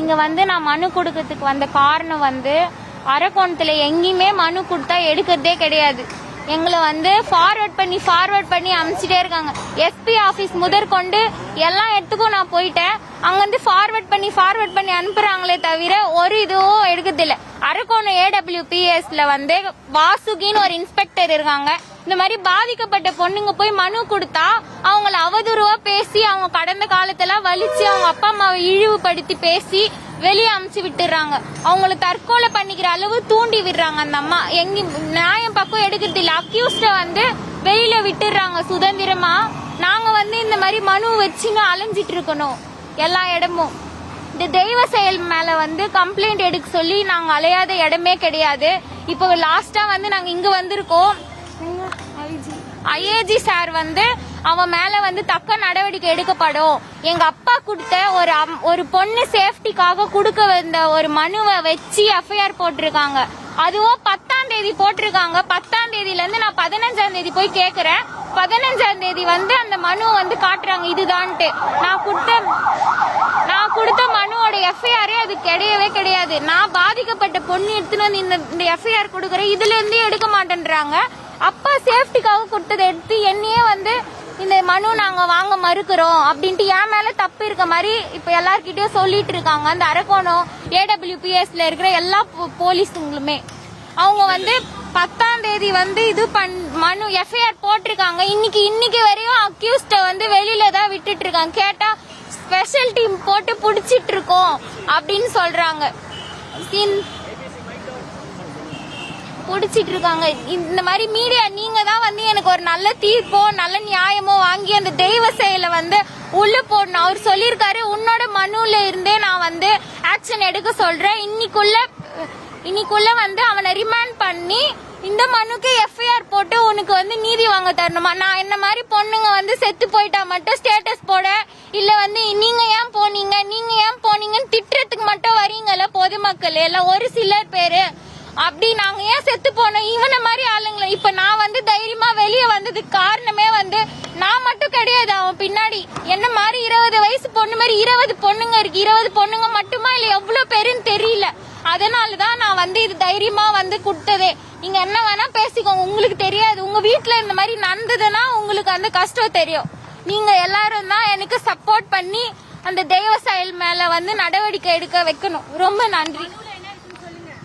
இங்க வந்து நான் மனு கொடுக்கறதுக்கு வந்த காரணம் வந்து அரக்கோணத்துல எங்கேயுமே மனு கொடுத்தா எடுக்கிறதே கிடையாது. எங்களை வந்து ஃபார்வர்ட் பண்ணி அனுப்பிச்சிட்டே இருக்காங்க. எஸ்பி ஆபீஸ் முதற்கொண்டு எல்லா இடத்துக்கும் நான் போயிட்டேன். அங்க வந்து ஃபார்வர்ட் பண்ணி அனுப்புறாங்களே தவிர ஒரு இதுவும் எடுக்கிறது இல்ல. அரக்கோணம் AWPSல வந்து வாசுகின்னு ஒரு இன்ஸ்பெக்டர் இருக்காங்க. இந்த மாதிரி பாதிக்கப்பட்ட பொண்ணுங்க போய் மனு கொடுத்தா அவங்கள அவதூறுவா பேசி அவங்க கடந்த காலத்துல வலிச்சு அவங்க அப்பா அம்மாவை இழிவுபடுத்தி பேசி வெளியே அமுச்சு விட்டுறாங்க. அவங்கள தற்கொலை பண்ணிக்கிற அளவு தூண்டி விடுறாங்க. அந்த அம்மா எங்க நியாயம் பக்கம் எடுக்கிறது இல்ல. அக்யூஸ்ட வந்து வெளியில விட்டுறாங்க சுதந்திரமா. நாங்க வந்து இந்த மாதிரி மனு வச்சுங்க அலைஞ்சிட்டு இருக்கணும் எல்லா இடமும். இந்த தெய்வ செயல் மேல வந்து கம்ப்ளைண்ட் எடுக்க சொல்லி நாங்க அலையாத இடமே கிடையாது. இப்போ லாஸ்டா வந்து நாங்க இங்க வந்திருக்கோம். ஐஏஜி சார் வந்து அவன் மேல வந்து தக்க நடவடிக்கை எடுக்கப்படும். எங்க அப்பா கொடுத்த ஒரு பொண்ணு சேஃப்டிக்காக கொடுக்க வந்த ஒரு மனுவை வச்சு எஃப்ஐஆர் போட்டிருக்காங்க. அதுவும் 10ஆம் தேதி போட்டிருக்காங்க. 10ஆம் தேதியில இருந்து நான் 15ஆம் தேதி போய் கேக்குறேன். 15ஆம் தேதி வந்து அந்த மனு வந்து காட்டுறாங்க இதுதான்ட்டு. நான் கொடுத்த மனுவோட எஃப்ஐஆரே அது கிடையவே கிடையாது. நான் பாதிக்கப்பட்ட பொண்ணு எடுத்துன்னு வந்து இந்த எஃப்ஐஆர் கொடுக்குறேன். இதுல இருந்தே எடுக்க மாட்டேன்றாங்க. அப்பா சேஃப்டிக்காக கொடுத்ததை எடுத்து என்னையே வந்து இந்த மனு நாங்க வாங்க மறுக்கிறோம் அப்படின்ட்டு என் மேல தப்பு இருக்க மாதிரி இப்ப எல்லார்கிட்டயும் சொல்லிட்டு இருக்காங்க. அந்த அரக்கோணம் AWPSல இருக்கிற எல்லா போலீஸுங்களுமே அவங்க வந்து 10ஆம் தேதி வந்து மனு எஃப்ஐஆர் போட்டிருக்காங்க. இன்னைக்கு வரையும் அக்யூஸ்ட வந்து வெளியில தான் விட்டுட்டு இருக்காங்க. கேட்டா ஸ்பெஷல் டீம் போட்டு புடிச்சிட்டு இருக்கோம் அப்படின்னு சொல்றாங்க. புடிச்சிட்டு இருக்காங்க. இந்த மாதிரி மீடியா நீங்க தான் வந்து எனக்கு ஒரு நல்ல தீர்ப்போ நல்ல நியாயமோ வாங்கி அந்த தெய்வ செயலை வந்து உள்ள போடணும். அவர் சொல்லியிருக்காரு உன்னோட மனுல இருந்தே நான் வந்து ஆக்ஷன் எடுக்க சொல்றேன். இன்னைக்குள்ள வந்து அவனை ரிமாண்ட் பண்ணி இந்த மனுக்கு எஃப்ஐஆர் போட்டு உனக்கு வந்து நீதி வாங்க தரணுமா? நான் என்ன மாதிரி பொண்ணுங்க வந்து செத்து போயிட்டா மட்டும் ஸ்டேட்டஸ் போட இல்ல வந்து நீங்க ஏன் போனீங்கன்னு திட்டுறதுக்கு மட்டும் வரீங்கல்ல பொதுமக்கள் எல்லாம் ஒரு சிலர் பேரு. அப்படி நாங்க ஏன் செத்து போனோம் இவனை மாதிரி ஆளுங்களை. இப்ப நான் வந்து தைரியமா வெளியே வந்ததுக்கு காரணமே வந்து நான் மட்டும் கிடையாது. அவன் பின்னாடி என்ன மாதிரி 20 வயசு பொண்ணு மாதிரி 20 பொண்ணுங்க இருக்கு. 20 பொண்ணுங்க மட்டுமா இல்ல எவ்வளவு பேருன்னு தெரியல. அதனாலதான் நான் வந்து இது தைரியமா வந்து கொடுத்ததே. நீங்க என்ன வேணா பேசிக்கோங்க. உங்களுக்கு தெரியாது. உங்க வீட்டுல இந்த மாதிரி நடந்ததுன்னா உங்களுக்கு அந்த கஷ்டம் தெரியும். நீங்க எல்லாரும் தான் எனக்கு சப்போர்ட் பண்ணி அந்த தெய்வ செயல் மேல வந்து நடவடிக்கை எடுக்க வைக்கணும். ரொம்ப நன்றி.